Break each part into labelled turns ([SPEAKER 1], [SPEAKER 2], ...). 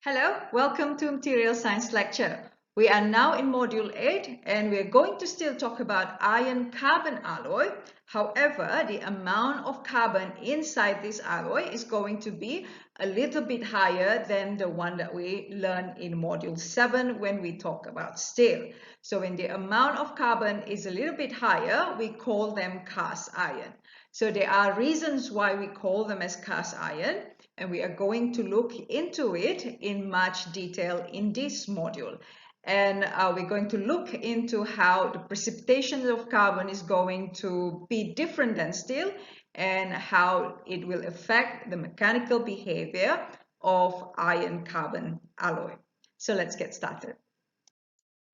[SPEAKER 1] Hello, welcome to Material Science Lecture. We are now in Module 8 and we're going to still talk about iron-carbon alloy. However, the amount of carbon inside this alloy is going to be a little bit higher than the one that we learned in Module 7 when we talk about steel. So when the amount of carbon is a little bit higher, we call them cast iron. So there are reasons why we call them as cast iron, and we are going to look into it in much detail in this module. And we're going to look into how the precipitation of carbon is going to be different than steel and how it will affect the mechanical behavior of iron-carbon alloy. So let's get started.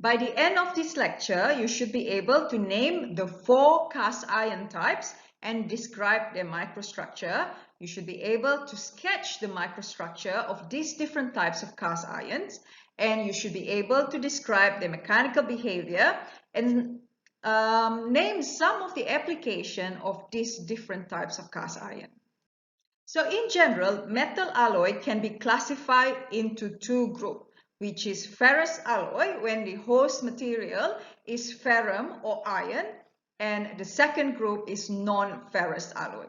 [SPEAKER 1] By the end of this lecture, you should be able to name the 4 cast iron types and describe their microstructure. You should be able to sketch the microstructure of these different types of cast irons, and you should be able to describe their mechanical behavior and name some of the application of these different types of cast iron. So in general, metal alloy can be classified into 2 groups, which is ferrous alloy when the host material is ferrum or iron, and the second group is non-ferrous alloy.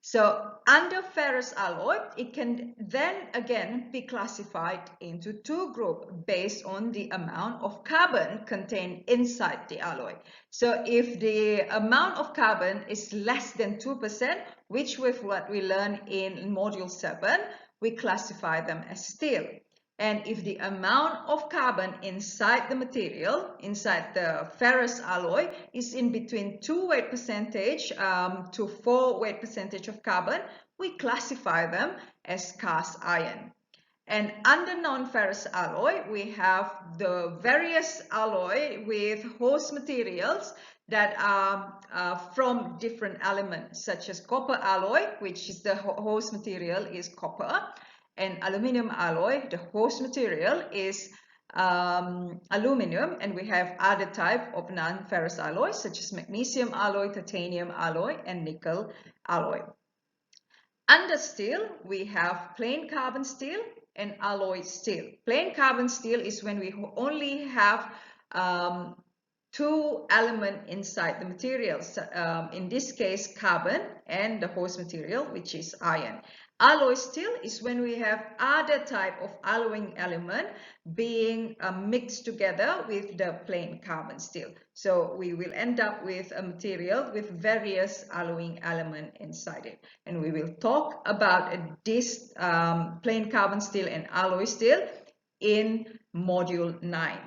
[SPEAKER 1] So under ferrous alloy, it can then again be classified into 2 groups based on the amount of carbon contained inside the alloy. So if the amount of carbon is less than 2%, which with what we learned in Module 7, we classify them as steel. And if the amount of carbon inside the material, inside the ferrous alloy, is in between 2 weight percentage to 4 weight percentage of carbon, we classify them as cast iron. And under non-ferrous alloy, we have the various alloy with host materials that are from different elements, such as copper alloy, which is the host material is copper. And aluminum alloy, the host material is aluminum, and we have other type of non-ferrous alloys such as magnesium alloy, titanium alloy, and nickel alloy. Under steel, we have plain carbon steel and alloy steel. Plain carbon steel is when we only have 2 elements inside the materials. In this case, carbon and the host material, which is iron. Alloy steel is when we have other type of alloying element being mixed together with the plain carbon steel. So we will end up with a material with various alloying element inside it. And we will talk about this plain carbon steel and alloy steel in Module 9.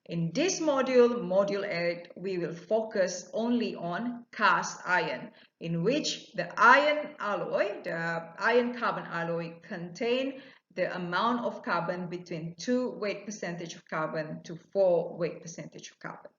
[SPEAKER 1] In this module, Module 8, we will focus only on cast iron, in which the iron alloy, the iron-carbon alloy, contain the amount of carbon between 2 weight percentage of carbon to 4 weight percentage of carbon.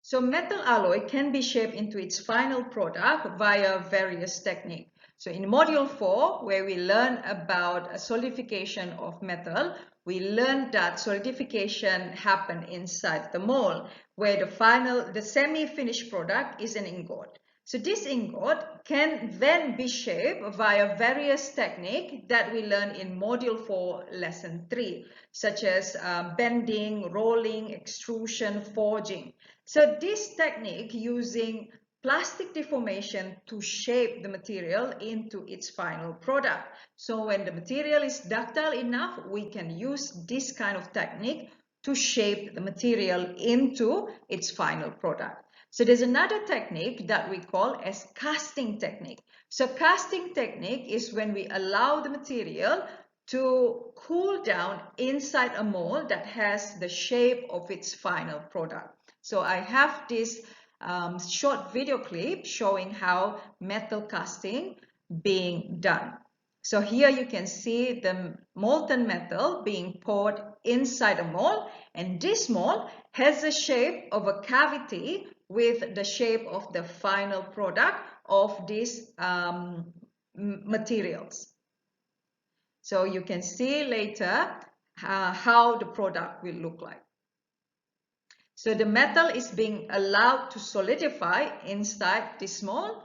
[SPEAKER 1] So metal alloy can be shaped into its final product via various techniques. So in Module 4, where we learn about solidification of metal, we learned that solidification happens inside the mold, where the semi-finished product is an ingot. So this ingot can then be shaped via various techniques that we learn in Module 4, Lesson 3, such as bending, rolling, extrusion, forging. So this technique using plastic deformation to shape the material into its final product. So when the material is ductile enough, we can use this kind of technique to shape the material into its final product. So there's another technique that we call as casting technique. So casting technique is when we allow the material to cool down inside a mold that has the shape of its final product. So I have this short video clip showing how metal casting being done. So here you can see the molten metal being poured inside a mold, and this mold has the shape of a cavity with the shape of the final product of these materials. So you can see later how the product will look like. So the metal is being allowed to solidify inside this mold,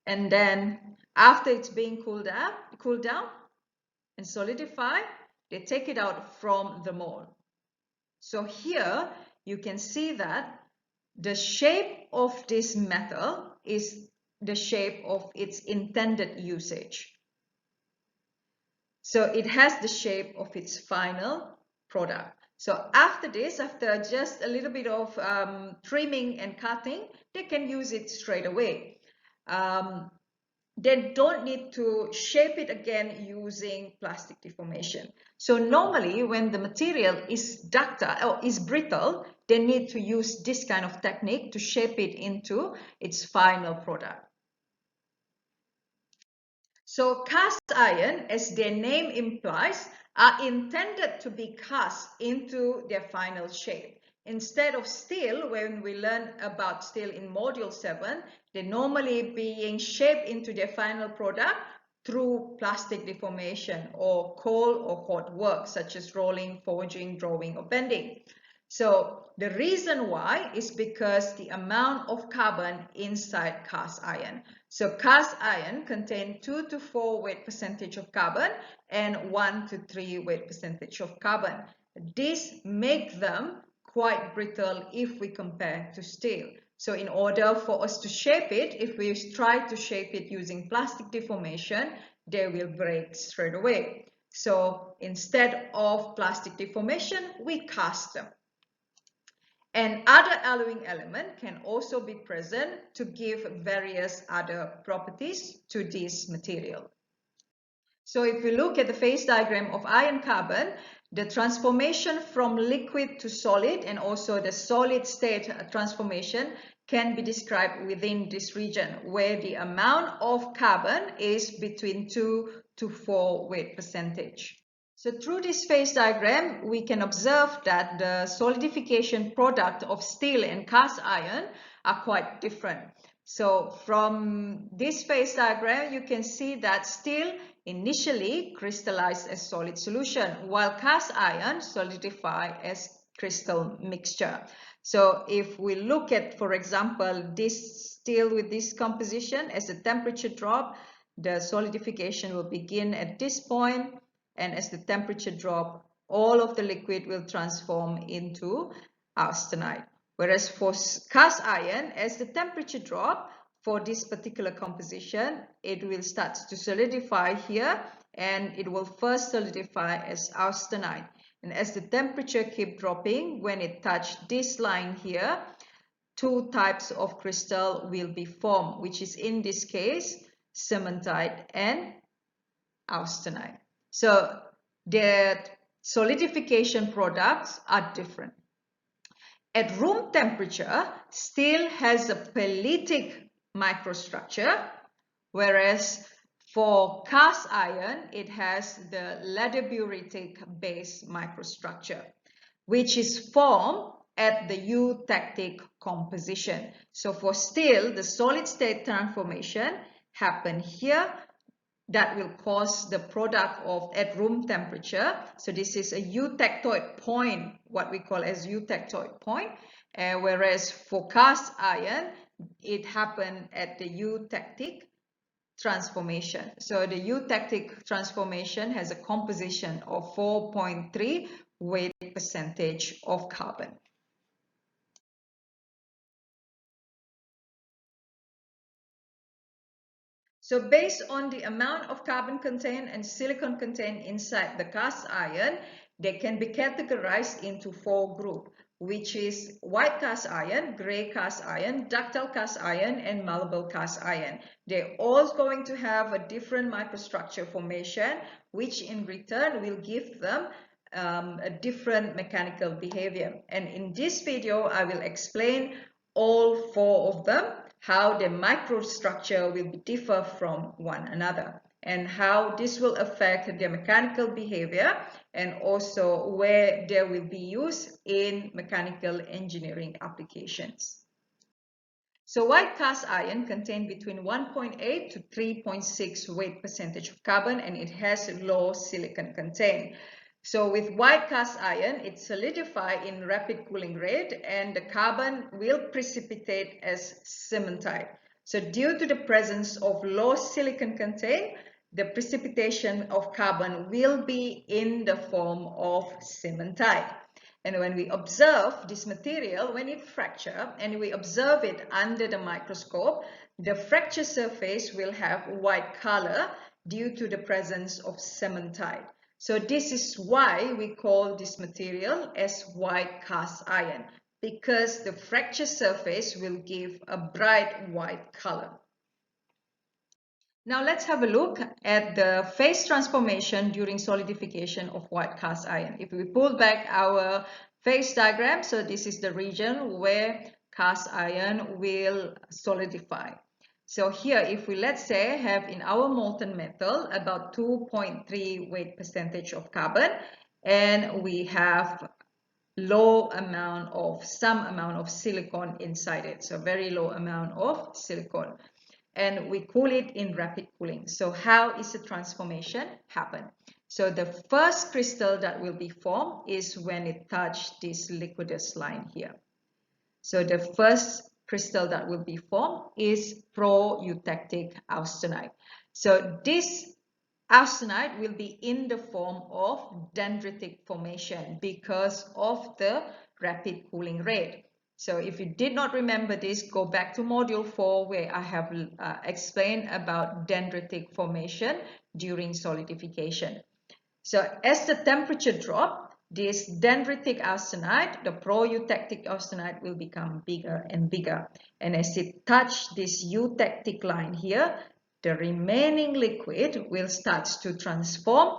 [SPEAKER 1] and then after it's being cooled down, and solidify, they take it out from the mold. So here you can see that the shape of this metal is the shape of its intended usage. So it has the shape of its final product. So after this, after just a little bit of trimming and cutting, they can use it straight away. They don't need to shape it again using plastic deformation. So normally when the material is ductile or is brittle, they need to use this kind of technique to shape it into its final product. So cast iron, as their name implies, are intended to be cast into their final shape. Instead of steel, when we learn about steel in Module 7, they're normally being shaped into their final product through plastic deformation or cold or hot work, such as rolling, forging, drawing, or bending. So the reason why is because the amount of carbon inside cast iron. So cast iron contains 2 to 4 weight percentage of carbon and 1 to 3 weight percentage of carbon. This makes them quite brittle if we compare to steel. So in order for us to shape it, if we try to shape it using plastic deformation, they will break straight away. So instead of plastic deformation, we cast them. And other alloying element can also be present to give various other properties to this material. So if we look at the phase diagram of iron carbon, the transformation from liquid to solid and also the solid state transformation can be described within this region where the amount of carbon is between 2 to 4 weight percentage. So through this phase diagram, we can observe that the solidification product of steel and cast iron are quite different. So from this phase diagram, you can see that steel initially crystallized as solid solution, while cast iron solidify as crystal mixture. So if we look at, for example, this steel with this composition, as the temperature drop, the solidification will begin at this point. And as the temperature drops, all of the liquid will transform into austenite. Whereas for cast iron, as the temperature drops, for this particular composition, it will start to solidify here, and it will first solidify as austenite. And as the temperature keeps dropping, when it touches this line here, two types of crystal will be formed, which is in this case, cementite and austenite. So their solidification products are different. At room temperature, steel has a politic microstructure, whereas for cast iron, it has the lead-butyric base microstructure, which is formed at the eutectic composition. So for steel, the solid state transformation happens here. That will cause the product of at room temperature. So this is a eutectoid point, what we call as eutectoid point. Whereas for cast iron, it happened at the eutectic transformation. So the eutectic transformation has a composition of 4.3 weight percentage of carbon. So based on the amount of carbon contained and silicon contained inside the cast iron, they can be categorized into 4 groups, which is white cast iron, gray cast iron, ductile cast iron, and malleable cast iron. They're all going to have a different microstructure formation, which in return will give them a different mechanical behavior. And in this video, I will explain all 4 of them, how the microstructure will differ from one another, and how this will affect their mechanical behavior, and also where they will be used in mechanical engineering applications. So white cast iron contains between 1.8 to 3.6 weight percentage of carbon, and it has low silicon content. So with white cast iron, it solidifies in rapid cooling rate, and the carbon will precipitate as cementite. So due to the presence of low silicon content, the precipitation of carbon will be in the form of cementite. And when we observe this material, when it fractures and we observe it under the microscope, the fracture surface will have white color due to the presence of cementite. So this is why we call this material as white cast iron, because the fracture surface will give a bright white color. Now let's have a look at the phase transformation during solidification of white cast iron. If we pull back our phase diagram, so this is the region where cast iron will solidify. So here, if we, let's say, have in our molten metal about 2.3 weight percentage of carbon, and we have some amount of silicon inside it, so very low amount of silicon, and we cool it in rapid cooling. So how is the transformation happen? So the first crystal that will be formed is when it touches this liquidous line here. So the first crystal that will be formed is pro-eutectic austenite. So this austenite will be in the form of dendritic formation because of the rapid cooling rate. So if you did not remember this, go back to module 4 where I have explained about dendritic formation during solidification. So as the temperature drops, this dendritic austenite, the pro-eutectic austenite, will become bigger and bigger. And as it touches this eutectic line here, the remaining liquid will start to transform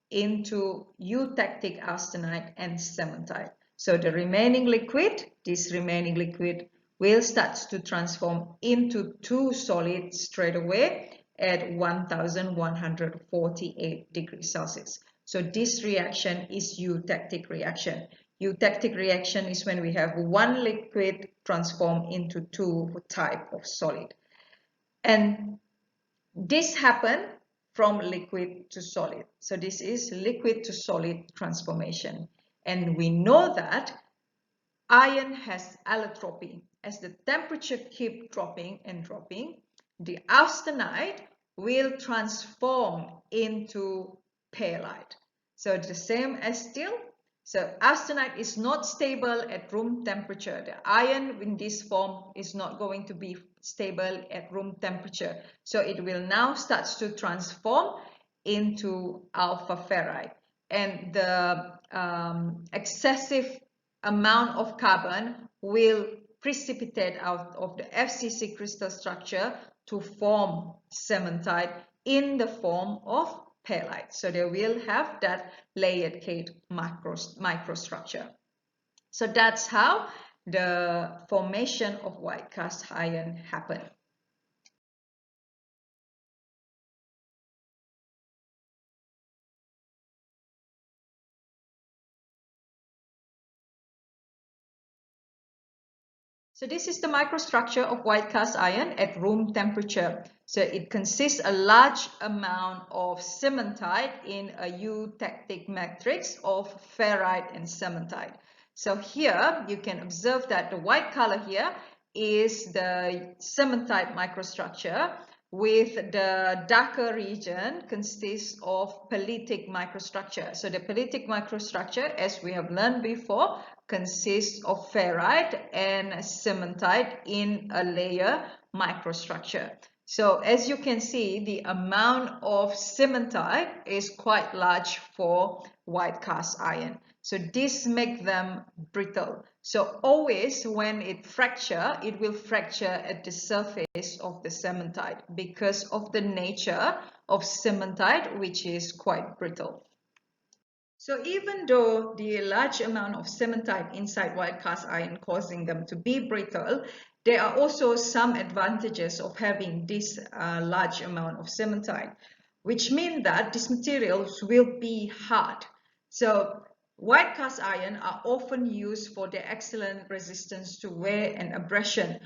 [SPEAKER 1] into eutectic austenite and cementite. So the remaining liquid, this remaining liquid will start to transform into two solids straight away at 1148 degrees Celsius. So this reaction is eutectic reaction. Eutectic reaction is when we have one liquid transform into two type of solid. And this happens from liquid to solid. So this is liquid to solid transformation. And we know that iron has allotropy. As the temperature keeps dropping and dropping, the austenite will transform into perlite. So the same as steel. So austenite is not stable at room temperature. The iron in this form is not going to be stable at room temperature. So it will now start to transform into alpha ferrite. And the excessive amount of carbon will precipitate out of the FCC crystal structure to form cementite in the form of perlite. So they will have that layered cake microstructure. So that's how the formation of white cast iron happened. So this is the microstructure of white cast iron at room temperature. So it consists a large amount of cementite in a eutectic matrix of ferrite and cementite. So here you can observe that the white color here is the cementite microstructure, with the darker region consists of politic microstructure. So the politic microstructure, as we have learned before, consists of ferrite and cementite in a layer microstructure. So as you can see, the amount of cementite is quite large for white cast iron. So this makes them brittle. So always when it fractures, it will fracture at the surface of the cementite because of the nature of cementite, which is quite brittle. So even though the large amount of cementite inside white cast iron causing them to be brittle, there are also some advantages of having this large amount of cementite, which mean that these materials will be hard. So white cast iron are often used for their excellent resistance to wear and abrasion.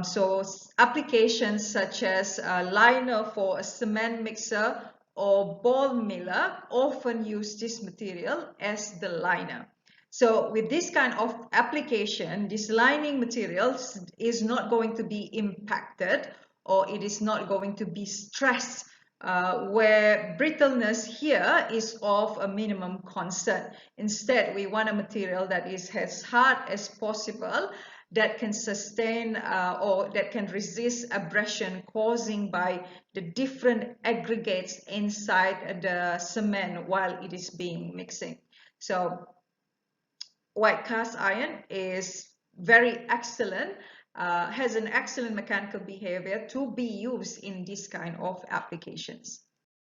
[SPEAKER 1] So applications such as a liner for a cement mixer or ball miller often use this material as the liner. So with this kind of application, this lining material is not going to be impacted, or it is not going to be stressed where brittleness here is of a minimum concern. Instead, we want a material that is as hard as possible, that can sustain or that can resist abrasion causing by the different aggregates inside the cement while it is being mixing. So white cast iron is very excellent, has an excellent mechanical behavior to be used in this kind of applications.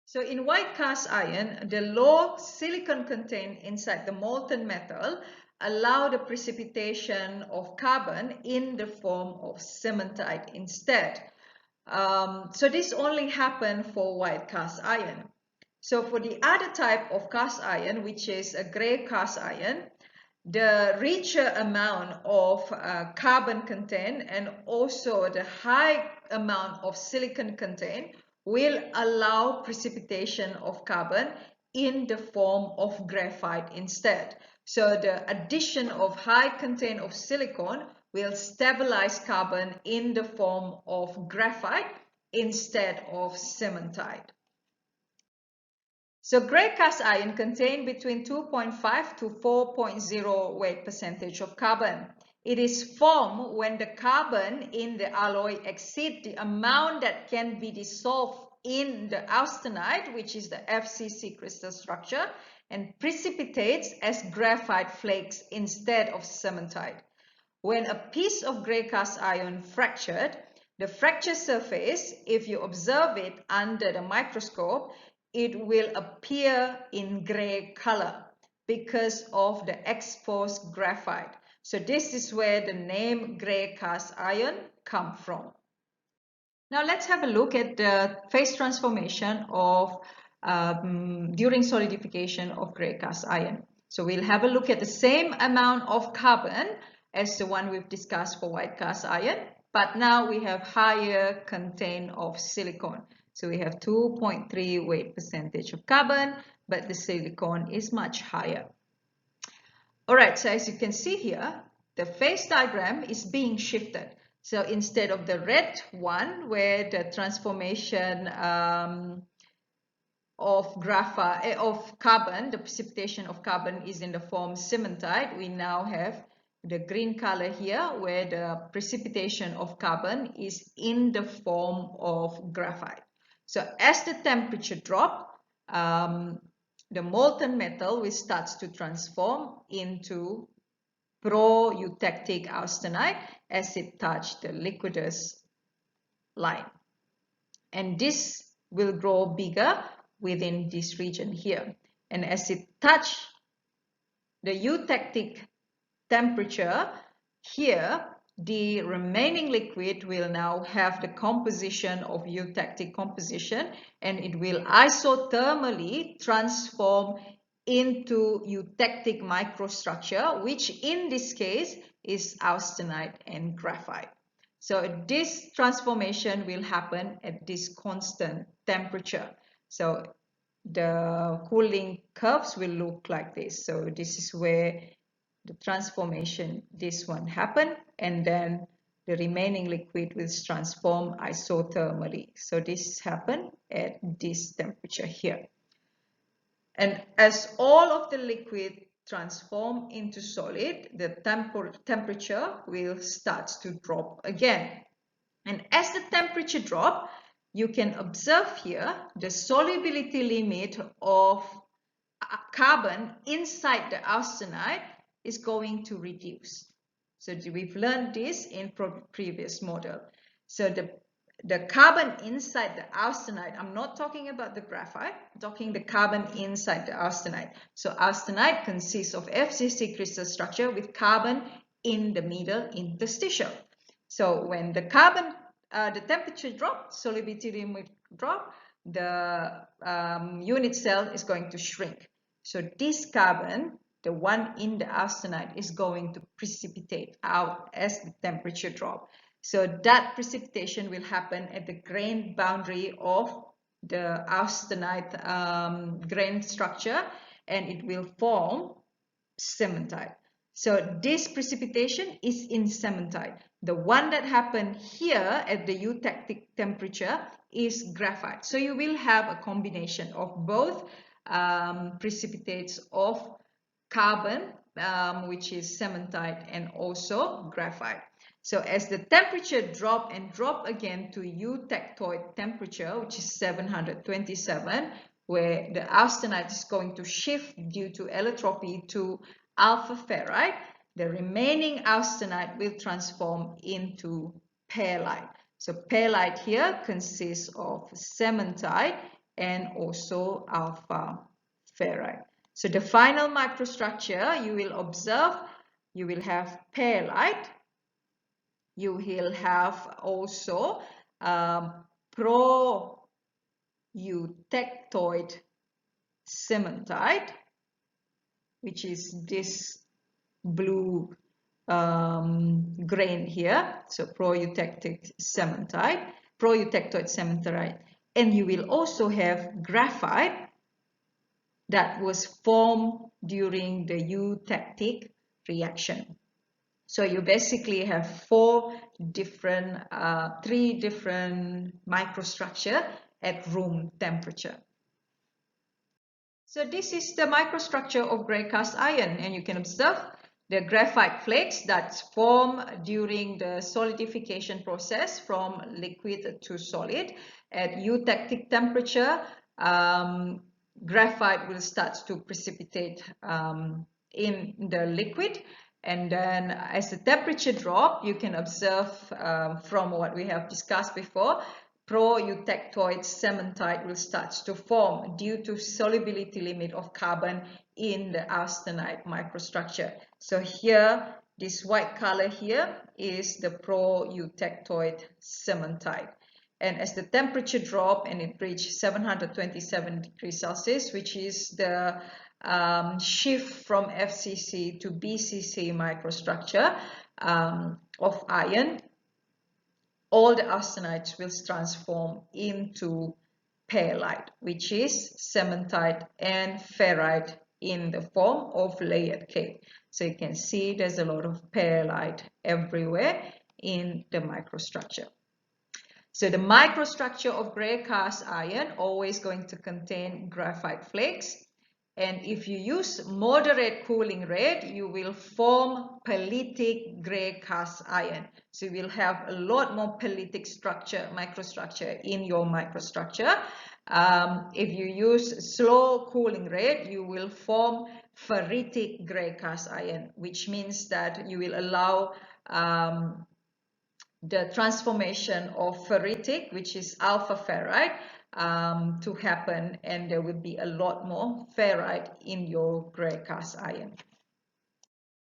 [SPEAKER 1] So in white cast iron, the low silicon content inside the molten metal allow the precipitation of carbon in the form of cementite instead. So this only happened for white cast iron. So for the other type of cast iron, which is a gray cast iron, the richer amount of carbon content and also the high amount of silicon content will allow precipitation of carbon in the form of graphite instead. So the addition of high content of silicon will stabilize carbon in the form of graphite instead of cementite. So gray cast iron contain between 2.5 to 4.0 weight percentage of carbon. It is formed when the carbon in the alloy exceeds the amount that can be dissolved in the austenite, which is the FCC crystal structure, and precipitates as graphite flakes instead of cementite. When a piece of gray cast iron fractured, the fracture surface, if you observe it under the microscope, it will appear in gray color because of the exposed graphite. So this is where the name gray cast iron comes from. Now let's have a look at the phase transformation of during solidification of gray cast iron. So we'll have a look at the same amount of carbon as the one we've discussed for white cast iron, but now we have higher content of silicon. So we have 2.3 weight percentage of carbon, but the silicon is much higher. All right, so as you can see here, the phase diagram is being shifted. So instead of the red one, where the transformation of graphite, of carbon, the precipitation of carbon is in the form cementite, we now have the green color here, where the precipitation of carbon is in the form of graphite. So as the temperature drops, the molten metal will start to transform into pro-eutectic austenite as it touches the liquidus line. And this will grow bigger within this region here. And as it touches the eutectic temperature here, the remaining liquid will now have the composition of eutectic composition, and it will isothermally transform into eutectic microstructure, which in this case is austenite and graphite. So this transformation will happen at this constant temperature. So the cooling curves will look like this. So this is where the transformation, this one happened, and then the remaining liquid will transform isothermally. So this happened at this temperature here. And as all of the liquid transform into solid, the temperature will start to drop again. And as the temperature drops, you can observe here the solubility limit of carbon inside the austenite is going to reduce. So we've learned this in previous model. So the carbon inside the austenite, I'm not talking about the graphite, I'm talking the carbon inside the austenite. So austenite consists of FCC crystal structure with carbon in the middle interstitial. So when the carbon, the temperature drops, solubility limit drop, the unit cell is going to shrink. So this carbon, the one in the austenite, is going to precipitate out as the temperature drops. So that precipitation will happen at the grain boundary of the austenite grain structure, and it will form cementite. So this precipitation is in cementite. The one that happened here at the eutectic temperature is graphite. So you will have a combination of both precipitates of carbon, which is cementite, and also graphite. So as the temperature drop and drop again to eutectoid temperature, which is 727, where the austenite is going to shift due to allotropy to alpha ferrite, the remaining austenite will transform into perlite. So perlite here consists of cementite and also alpha ferrite. So the final microstructure you will observe, you will have perlite, you will have also pro-eutectoid cementite, which is this blue grain here. So pro-eutectoid cementite, and you will also have graphite that was formed during the eutectic reaction. So you basically have three different microstructure at room temperature. So this is the microstructure of gray cast iron, and you can observe the graphite flakes that form during the solidification process from liquid to solid. At eutectic temperature, graphite will start to precipitate in the liquid. And then as the temperature drop, you can observe from what we have discussed before, pro-eutectoid cementite will start to form due to solubility limit of carbon in the austenite microstructure. So here, this white color here is the pro-eutectoid cementite. And as the temperature drop and it reaches 727 degrees Celsius, which is the shift from FCC to BCC microstructure of iron, all the austenites will transform into perlite, which is cementite and ferrite in the form of layered cake. So you can see there's a lot of perlite everywhere in the microstructure. So the microstructure of gray cast iron always going to contain graphite flakes. And if you use moderate cooling rate, you will form pelitic gray cast iron. So you will have a lot more pelitic structure, microstructure in your microstructure. If you use slow cooling rate, you will form ferritic gray cast iron, which means that you will allow the transformation of ferritic, which is alpha ferrite, to happen, and there will be a lot more ferrite in your gray cast iron.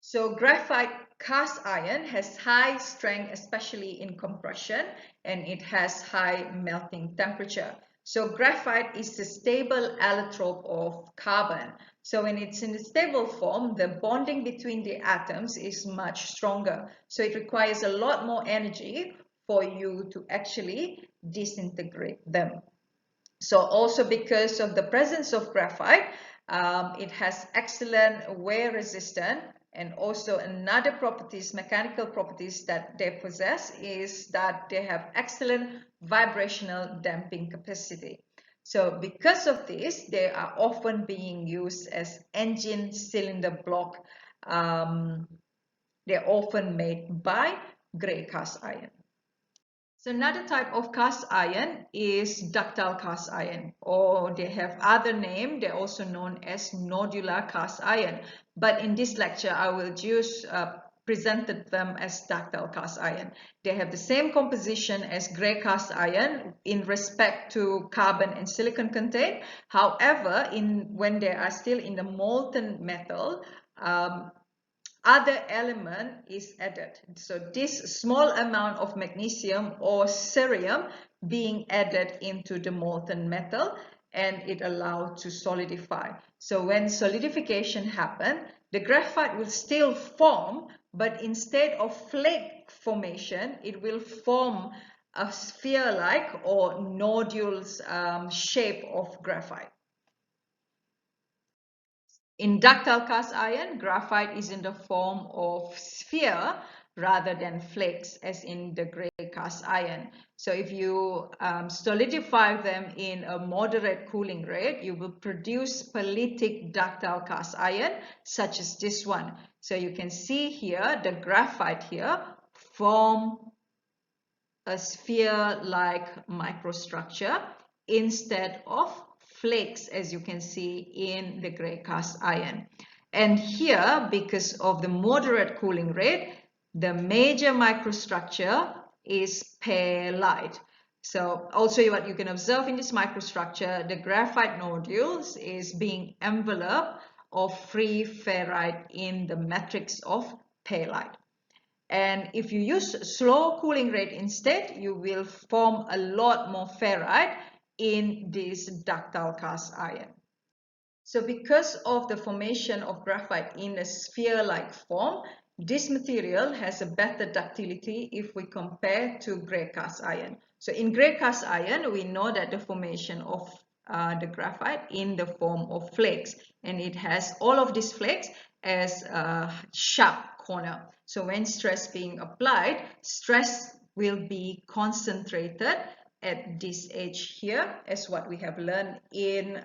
[SPEAKER 1] So graphite cast iron has high strength, especially in compression, and it has high melting temperature. So graphite is a stable allotrope of carbon. So when it's in a stable form, the bonding between the atoms is much stronger. So it requires a lot more energy for you to actually disintegrate them. So also because of the presence of graphite, it has excellent wear resistance, and also another properties, mechanical properties that they possess is that they have excellent vibrational damping capacity. So because of this, they are often being used as engine cylinder block. They're often made by gray cast iron. So another type of cast iron is ductile cast iron, or they have other name. They're also known as nodular cast iron. But in this lecture, I will just presented them as ductile cast iron. They have the same composition as gray cast iron in respect to carbon and silicon content. However, when they are still in the molten metal, other element is added. So this small amount of magnesium or cerium being added into the molten metal, and it allowed to solidify. So when solidification happens, the graphite will still form, but instead of flake formation, it will form a sphere-like or nodules shape of graphite. In ductile cast iron, graphite is in the form of sphere rather than flakes as in the gray cast iron. So if you solidify them in a moderate cooling rate, you will produce politic ductile cast iron such as this one. So you can see here the graphite here form a sphere-like microstructure instead of flakes, as you can see in the gray cast iron. And here, because of the moderate cooling rate, the major microstructure is perlite. So also what you can observe in this microstructure, the graphite nodules is being enveloped of free ferrite in the matrix of perlite. And if you use slow cooling rate instead, you will form a lot more ferrite in this ductile cast iron. So because of the formation of graphite in a sphere-like form, this material has a better ductility if we compare to gray cast iron. So in gray cast iron, we know that the formation of the graphite in the form of flakes, and it has all of these flakes as a sharp corner. So when stress being applied, stress will be concentrated at this edge here, as what we have learned in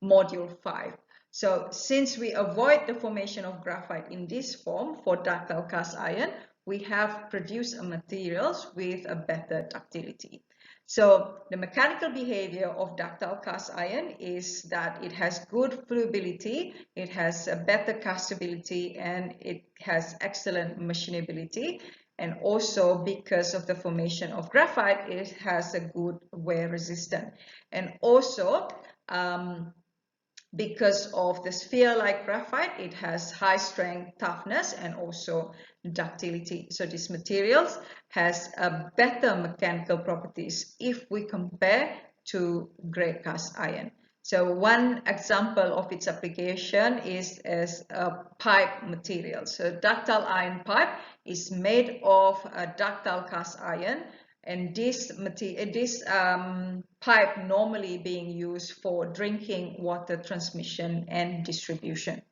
[SPEAKER 1] Module 5. So since we avoid the formation of graphite in this form for ductile cast iron, we have produced materials with a better ductility. So the mechanical behavior of ductile cast iron is that it has good fluidity, it has a better castability, and it has excellent machinability. And also because of the formation of graphite, it has a good wear resistance. And also because of the sphere-like graphite, it has high strength, toughness, and also ductility. So this materials has a better mechanical properties if we compare to gray cast iron. So one example of its application is as a pipe material. So ductile iron pipe is made of a ductile cast iron, and this pipe normally being used for drinking water transmission and distribution.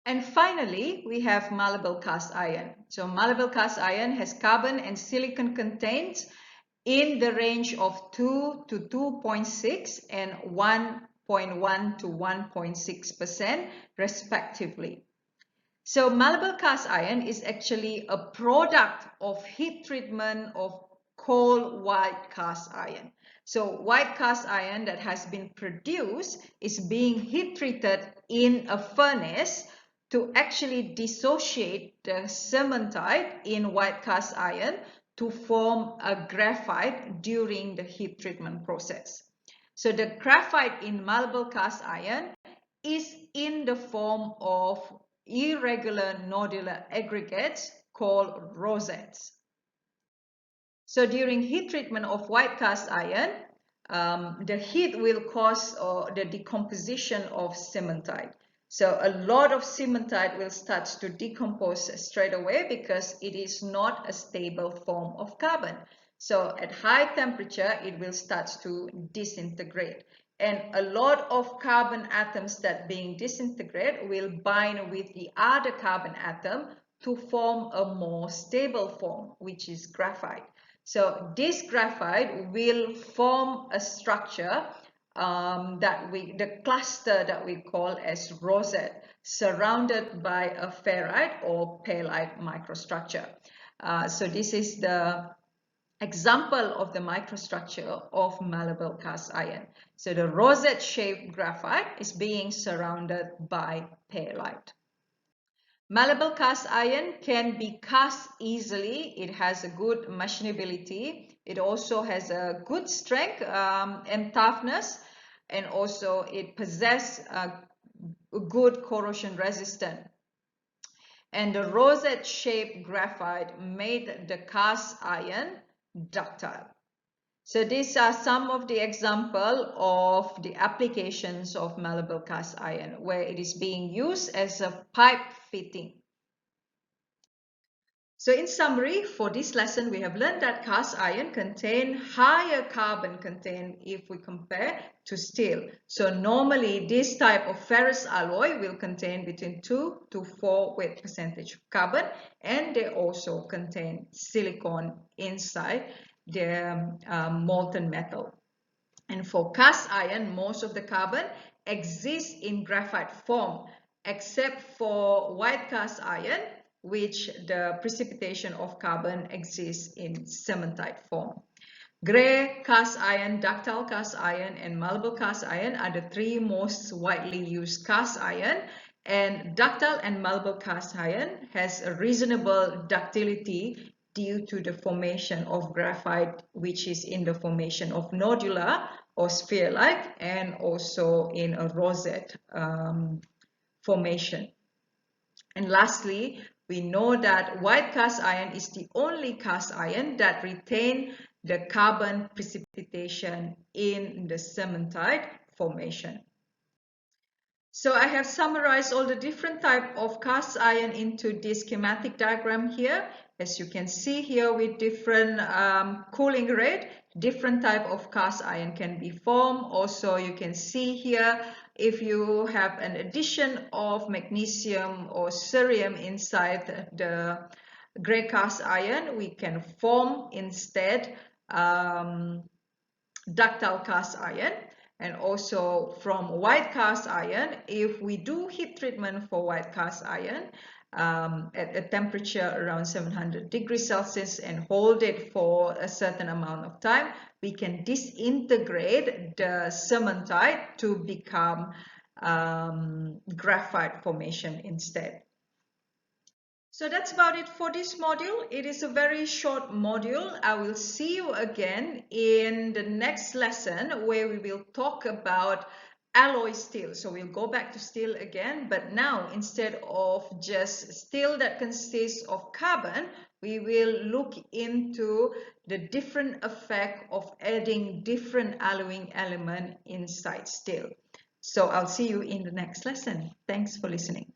[SPEAKER 1] And finally, we have malleable cast iron. So malleable cast iron has carbon and silicon contents in the range of 2 to 2.6 and 1.1 to 1.6% respectively. So malleable cast iron is actually a product of heat treatment of cold white cast iron. So white cast iron that has been produced is being heat treated in a furnace to actually dissociate the cementite in white cast iron to form a graphite during the heat treatment process. So the graphite in malleable cast iron is in the form of irregular nodular aggregates called rosettes. So during heat treatment of white cast iron, the heat will cause the decomposition of cementite. So a lot of cementite will start to decompose straight away because it is not a stable form of carbon. So at high temperature, it will start to disintegrate. And a lot of carbon atoms that being disintegrated will bind with the other carbon atom to form a more stable form, which is graphite. So this graphite will form a structure the cluster that we call as rosette, surrounded by a ferrite or perlite microstructure. So this is the example of the microstructure of malleable cast iron. So the rosette-shaped graphite is being surrounded by perlite. Malleable cast iron can be cast easily. It has a good machinability. It also has a good strength and toughness, and also it possesses a good corrosion resistance. And the rosette-shaped graphite made the cast iron ductile. So these are some of the examples of the applications of malleable cast iron, where it is being used as a pipe fitting. So in summary, for this lesson, we have learned that cast iron contain higher carbon content if we compare to steel. So normally this type of ferrous alloy will contain between 2 to 4 weight percentage of carbon, and they also contain silicon inside the molten metal. And for cast iron, most of the carbon exists in graphite form, except for white cast iron, which the precipitation of carbon exists in cementite form. Gray cast iron, ductile cast iron, and malleable cast iron are the three most widely used cast iron, and ductile and malleable cast iron has a reasonable ductility due to the formation of graphite, which is in the formation of nodular or sphere-like, and also in a rosette formation. And lastly, we know that white cast iron is the only cast iron that retain the carbon precipitation in the cementite formation. So I have summarized all the different type of cast iron into this schematic diagram here. As you can see here, with different cooling rate, different type of cast iron can be formed. Also, you can see here, if you have an addition of magnesium or cerium inside the gray cast iron, we can form instead ductile cast iron. And also from white cast iron, if we do heat treatment for white cast iron at a temperature around 700 degrees Celsius and hold it for a certain amount of time, we can disintegrate the cementite to become graphite formation instead. So that's about it for this module. It is a very short module. I will see you again in the next lesson where we will talk about alloy steel. So we'll go back to steel again, but now instead of just steel that consists of carbon, we will look into the different effect of adding different alloying element inside steel. So I'll see you in the next lesson. Thanks for listening.